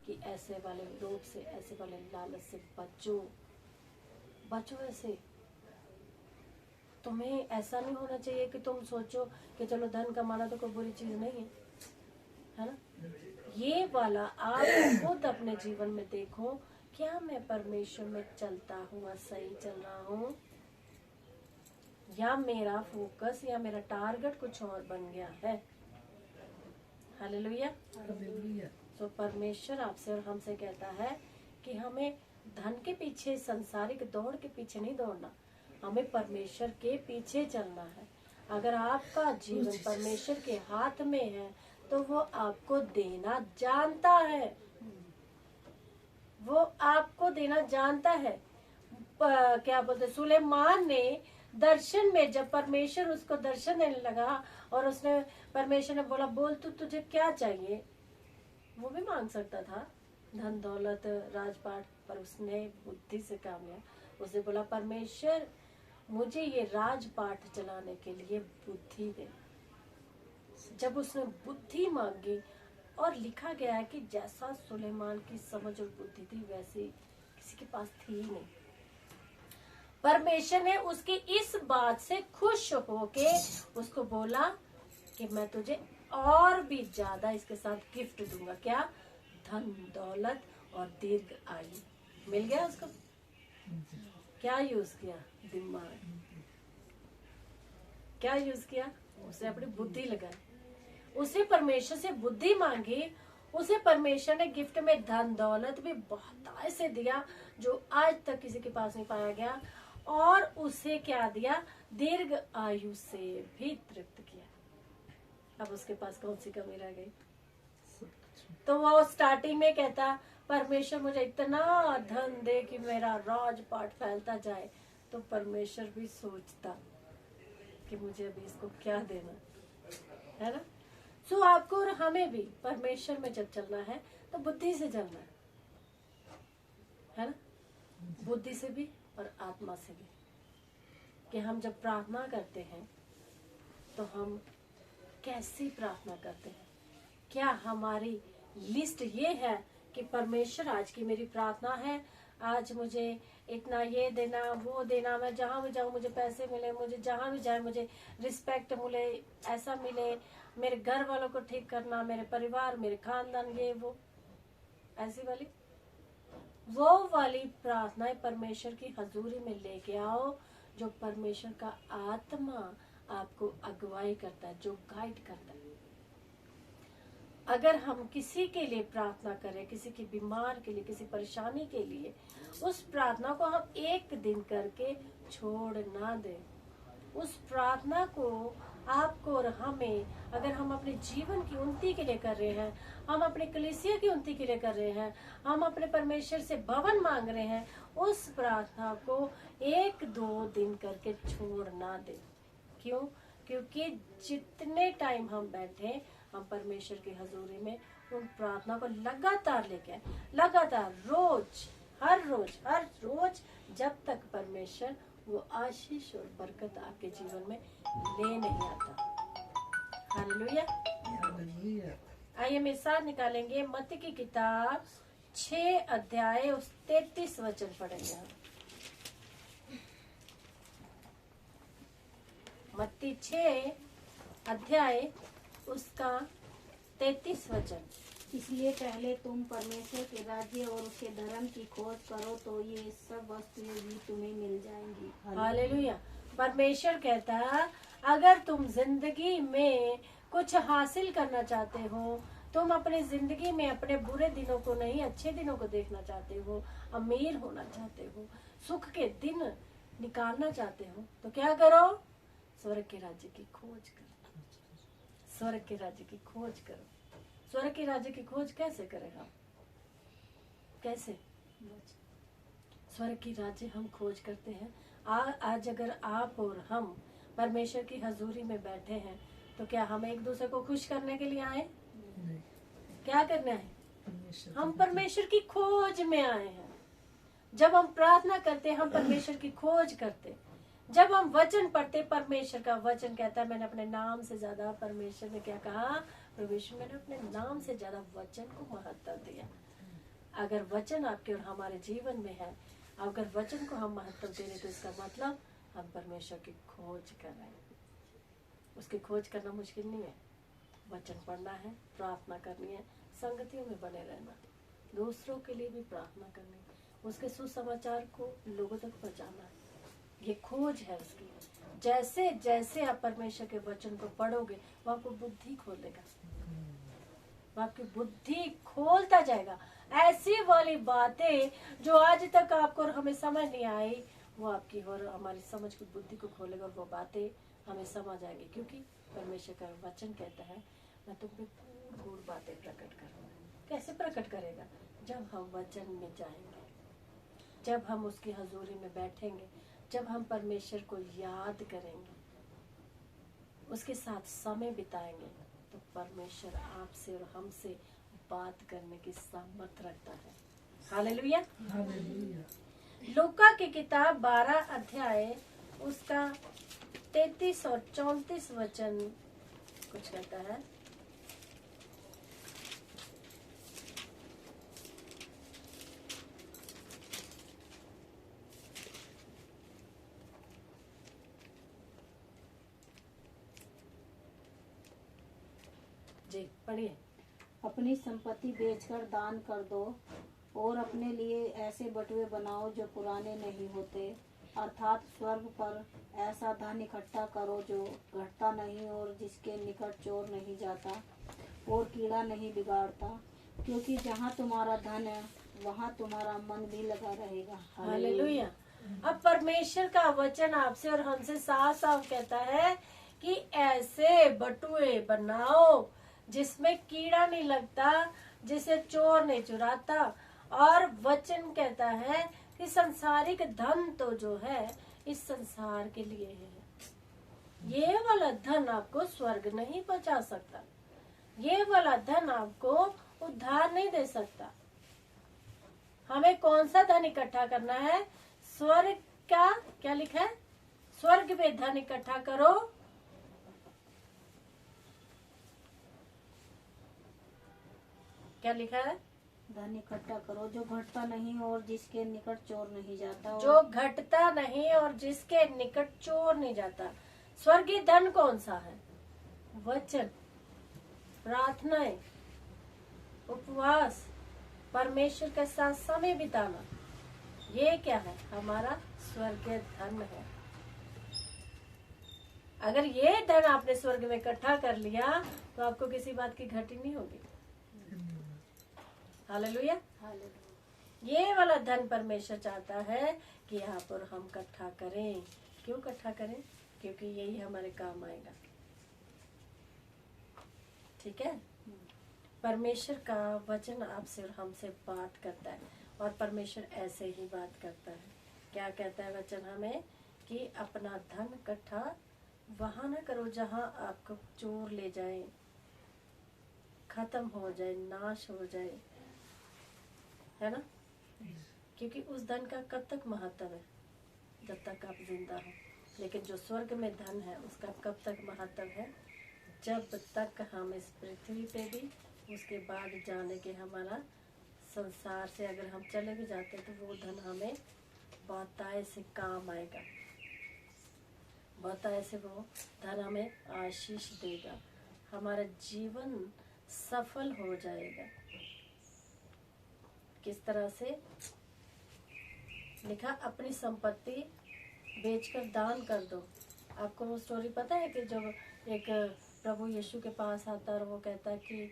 कि ऐसे वाले रोग से, ऐसे वाले लालच से बचो, बचो। ऐसे तुम्हें ऐसा नहीं होना चाहिए कि तुम सोचो कि चलो धन कमाना तो कोई बुरी चीज नहीं है ना। ये वाला आप खुद अपने जीवन में देखो, क्या मैं परमेश्वर में चलता हुआ सही चल रहा हूँ, या मेरा फोकस या मेरा टारगेट कुछ और बन गया है। हालेलुया। तो परमेश्वर आपसे और हमसे कहता है कि हमें धन के पीछे, सांसारिक दौड़ के पीछे नहीं दौड़ना, हमें परमेश्वर के पीछे चलना है। अगर आपका जीवन परमेश्वर के हाथ में है तो वो आपको देना जानता है, वो आपको देना जानता है। क्या बोलते, सुलेमान ने दर्शन में, जब परमेश्वर उसको दर्शन देने लगा और उसने, परमेश्वर ने बोला बोल तू तुझे क्या चाहिए, वो भी मांग सकता था धन दौलत राजपाट, पर उसने बुद्धि से काम लिया। उसने बोला परमेश्वर मुझे ये राजपाट चलाने के लिए बुद्धि दे। जब उसने बुद्धि मांगी, और लिखा गया है कि जैसा सुलेमान की समझ और बुद्धि थी वैसी किसी के पास थी ही नहीं। परमेश्वर ने उसकी इस बात से खुश होके उसको बोला कि मैं तुझे और भी ज्यादा इसके साथ गिफ्ट दूंगा। क्या? धन दौलत और दीर्घ आयु। मिल गया उसको। क्या यूज किया? दिमाग। क्या यूज किया? उसने अपनी बुद्धि लगाई। उसे परमेश्वर से बुद्धि मांगी, उसे परमेश्वर ने गिफ्ट में धन दौलत भी बहुत ऐसे दिया जो आज तक किसी के पास नहीं पाया गया, और उसे क्या दिया? दीर्घ आयु से भी तृप्त किया। अब उसके पास कौन सी कमी रह गई? तो वो स्टार्टिंग में कहता परमेश्वर मुझे इतना धन दे कि मेरा राजपाट फैलता जाए, तो परमेश्वर भी सोचता कि मुझे अभी इसको क्या देना है ना। सो आपको और हमें भी परमेश्वर में जब चलना है तो बुद्धि से चलना है ना, बुद्धि से भी और आत्मा से भी। कि हम जब प्रार्थना करते हैं तो हम कैसी प्रार्थना करते हैं? क्या हमारी लिस्ट ये है कि परमेश्वर आज की मेरी प्रार्थना है, आज मुझे इतना ये देना वो देना, मैं जहाँ भी जाऊँ मुझे पैसे मिले, मुझे जहाँ भी जाए मुझे रिस्पेक्ट मिले, ऐसा मिले, मेरे घर वालों को ठीक करना, मेरे परिवार, मेरे खानदान, ये वो, ऐसी वाली वो वाली प्रार्थनाएं परमेश्वर की हजूरी में लेके आओ, जो परमेश्वर का आत्मा आपको अगुवाई करता है, जो गाइड करता है। अगर हम किसी के लिए प्रार्थना करें, किसी की बीमार के लिए, किसी परेशानी के लिए, उस प्रार्थना को हम एक दिन करके छोड़ ना दें। उस प्रार्थना को आपको और हमें, अगर हम अपने जीवन की उन्नति के लिए कर रहे हैं, हम अपने कलीसिया की उन्नति के लिए कर रहे हैं, हम अपने परमेश्वर से भवन मांग रहे हैं, उस प्रार्थना को 1-2 दिन करके छोड़ ना दें। क्यों? क्योंकि जितने टाइम हम बैठे, हम परमेश्वर की हजूरी में उन प्रार्थना को लगातार लेके आए, लगातार रोज, हर रोज, जब तक परमेश्वर वो आशीष और बरकत आपके जीवन में ले नहीं आता। हालेलुया। आइए मेरे साथ निकालेंगे मत्ती की किताब 6 अध्याय 33 वचन पढ़ेंगे हम। मत्ती 6 अध्याय उसका 33 वचन। इसलिए पहले तुम परमेश्वर के राज्य और उसके धर्म की खोज करो तो ये सब वस्तुएं भी तुम्हें मिल जाएंगी। हालेलुया। परमेश्वर कहता है अगर तुम जिंदगी में कुछ हासिल करना चाहते हो, तुम अपनी जिंदगी में अपने बुरे दिनों को नहीं अच्छे दिनों को देखना चाहते हो, अमीर होना चाहते हो, सुख के दिन निकालना चाहते हो, तो क्या करो? स्वर्ग के राज्य की खोज करो। स्वर्ग के राज्य की खोज करो। स्वर्ग के राज्य की खोज कैसे करेगा? कैसे? स्वर्ग की राज्य हम खोज करते हैं। आज अगर आप और हम परमेश्वर की हजूरी में बैठे हैं तो क्या हम एक दूसरे को खुश करने के लिए आए? क्या करना है? हम परमेश्वर की खोज में आए हैं। जब हम प्रार्थना करते हम परमेश्वर की खोज करते, जब हम वचन पढ़ते, परमेश्वर का वचन कहता है मैंने अपने नाम से ज्यादा, परमेश्वर ने क्या कहा? परमेश्वर मैंने अपने नाम से ज्यादा वचन को महत्व दिया। अगर वचन आपके और हमारे जीवन में है, अगर वचन को हम महत्व दे रहे तो इसका मतलब हम परमेश्वर की खोज कर रहे हैं। उसकी खोज करना मुश्किल नहीं है। वचन पढ़ना है, प्रार्थना करनी है, संगतियों में बने रहना, दूसरों के लिए भी प्रार्थना करनी, उसके सुसमाचार को लोगों तक पहुंचाना है। ये खोज है उसकी। जैसे जैसे आप परमेश्वर के वचन को पढ़ोगे वो आपको बुद्धि खोलेगा, वो आपकी बुद्धि खोलता जाएगा। ऐसी वाली बातें जो आज तक आपको और हमें समझ नहीं आई, वो आपकी और हमारी समझ की बुद्धि को खोलेगा और वो बातें हमें समझ आएंगी। क्योंकि परमेश्वर का वचन कहता है मैं तुम पे गूढ़ बातें प्रकट करूंगा। कैसे प्रकट करेगा? जब हम वचन में जाएंगे, जब हम उसकी हजूरी में बैठेंगे, जब हम परमेश्वर को याद करेंगे, उसके साथ समय बिताएंगे, तो परमेश्वर आपसे और हमसे बात करने की सामर्थ रखता है। हालेलुया। लूका की किताब 12 अध्याय उसका 33 और 34 वचन कुछ कहता है। जी पढ़िए। अपनी संपत्ति बेचकर दान कर दो और अपने लिए ऐसे बटुए बनाओ जो पुराने नहीं होते, अर्थात स्वर्ग पर ऐसा धन इकट्ठा करो जो घटता नहीं और जिसके निकट चोर नहीं जाता और कीड़ा नहीं बिगाड़ता, क्योंकि जहाँ तुम्हारा धन है वहाँ तुम्हारा मन भी लगा रहेगा। हालेलुया। अब परमेश्वर का वचन आपसे और हमसे साफ साफ कहता है कि ऐसे बटुए बनाओ जिसमें कीड़ा नहीं लगता, जिसे चोर नहीं चुराता। और वचन कहता है कि संसारिक धन तो जो है इस संसार के लिए है। ये वाला धन आपको स्वर्ग नहीं पहुंचा सकता, ये वाला धन आपको उद्धार नहीं दे सकता। हमें कौन सा धन इकट्ठा करना है? स्वर्ग का क्या लिखा है? स्वर्ग में धन इकट्ठा करो, क्या लिखा है? धन इकट्ठा करो जो घटता नहीं और जिसके निकट चोर नहीं जाता। जो घटता नहीं और जिसके निकट चोर नहीं जाता। स्वर्गीय धन कौन सा है? वचन, प्रार्थनाएं, उपवास, परमेश्वर के साथ समय बिताना, ये क्या है? हमारा स्वर्गीय धन है। अगर ये धन आपने स्वर्ग में इकट्ठा कर लिया तो आपको किसी बात की घटी नहीं होगी। हालेलुया। ये वाला धन परमेश्वर चाहता है कि आप और हम इकट्ठा करें। क्यों इकट्ठा करें? क्योंकि यही हमारे काम आएगा। ठीक है। परमेश्वर का वचन आपसे और हमसे बात करता है और परमेश्वर ऐसे ही बात करता है। क्या कहता है वचन हमें? कि अपना धन इकट्ठा वहां ना करो जहां आपको चोर ले जाए, खत्म हो जाए, नाश हो जाए, है ना? क्योंकि उस धन का कब तक महत्व है? जब तक आप जिंदा हो। लेकिन जो स्वर्ग में धन है उसका कब तक महत्व है? जब तक हम इस पृथ्वी पे भी, उसके बाद जाने के हमारा संसार से अगर हम चले भी जाते हैं तो वो धन हमें बहुतायत से काम आएगा। बहुतायत से वो धन हमें आशीष देगा, हमारा जीवन सफल हो जाएगा। किस तरह से लिखा? अपनी संपत्ति बेचकर दान कर दो। आपको वो स्टोरी पता है कि जब एक प्रभु यीशु के पास आता है और वो कहता है कि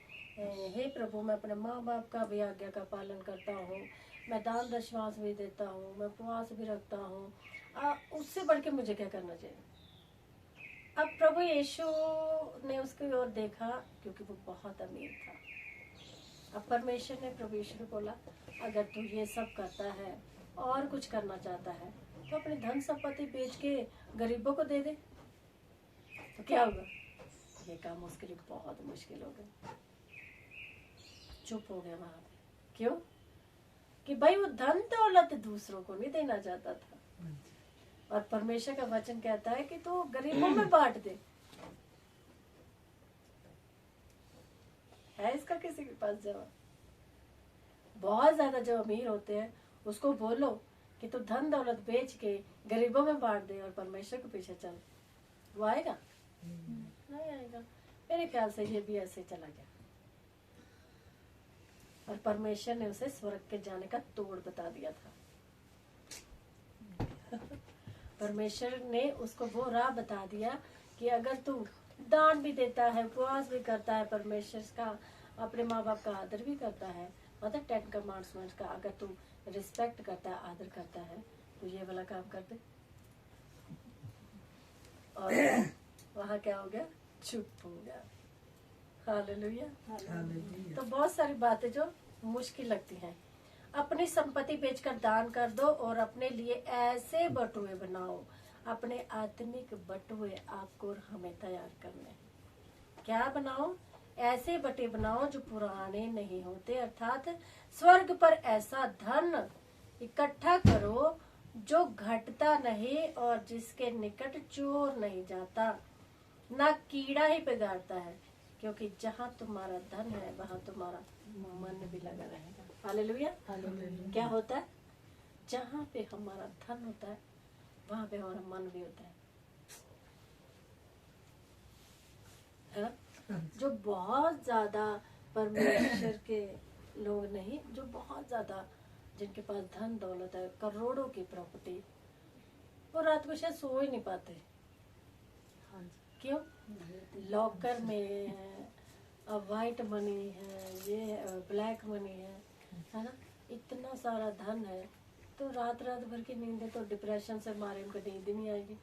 हे प्रभु, मैं अपने माँ बाप का भी आज्ञा का पालन करता हूँ, मैं दान दशमांश भी देता हूँ, मैं उपवास भी रखता हूँ, उससे बढ़ के मुझे क्या करना चाहिए? अब प्रभु यीशु ने उसकी ओर देखा क्योंकि वो बहुत अमीर था। अब परमेश्वर ने प्रभु यीशु को बोला, अगर तू ये सब करता है और कुछ करना चाहता है तो अपनी धन संपत्ति बेच के गरीबों को दे दे। तो क्या होगा? ये काम उसके लिए बहुत मुश्किल हो गया। चुप हो गया वहां पे। क्यों? कि भाई वो धन दौलत दूसरों को नहीं देना चाहता था। और परमेश्वर का वचन कहता है कि तू गरीबों में बांट दे। है इसका किसी के पास जवाब? बहुत ज्यादा जो अमीर होते हैं उसको बोलो कि तू धन दौलत बेच के गरीबों में बांट दे और परमेश्वर के पीछे चल, वो आएगा? नहीं आएगा। मेरे ख्याल से ये भी ऐसे चला गया और परमेश्वर ने उसे स्वर्ग के जाने का तोड़ बता दिया था। परमेश्वर ने उसको वो राह बता दिया कि अगर तू दान भी देता है, उपवास भी करता है, परमेश्वर का, अपने माँ बाप का आदर भी करता है, मतलब 10 कमांड्समेंट का अगर तू रिस्पेक्ट करता है, आदर करता है, तो ये वाला काम कर दे। और वहाँ क्या हो गया? चुप हो गया। हालेलुया। तो बहुत सारी बातें जो मुश्किल लगती हैं। अपनी संपत्ति बेचकर दान कर दो और अपने लिए ऐसे बटुए बनाओ। अपने आत्मिक बटुए आपको और हमें तैयार करने। क्या बनाओ? ऐसे बटे बनाओ जो पुराने नहीं होते, अर्थात स्वर्ग पर ऐसा धन इकट्ठा करो जो घटता नहीं और जिसके निकट चोर नहीं जाता, ना कीड़ा ही बिगाड़ता है, क्योंकि जहाँ तुम्हारा धन है वहाँ तुम्हारा मन भी लगा रहेगा। हालेलुया। क्या होता है? जहाँ पे हमारा धन होता है वहाँ पे हमारा मन भी होता है ना? जो बहुत ज्यादा परमेश्वर के लोग नहीं, जो बहुत ज्यादा जिनके पास धन दौलत है, करोड़ों की प्रॉपर्टी, वो रात को शायद सो ही नहीं पाते। क्यों? लॉकर में है, वाइट मनी है, ये ब्लैक मनी है ना? इतना सारा धन है, तो रात रात भर की नींद है तो डिप्रेशन से मारे उनको नींद ही नहीं आएगी।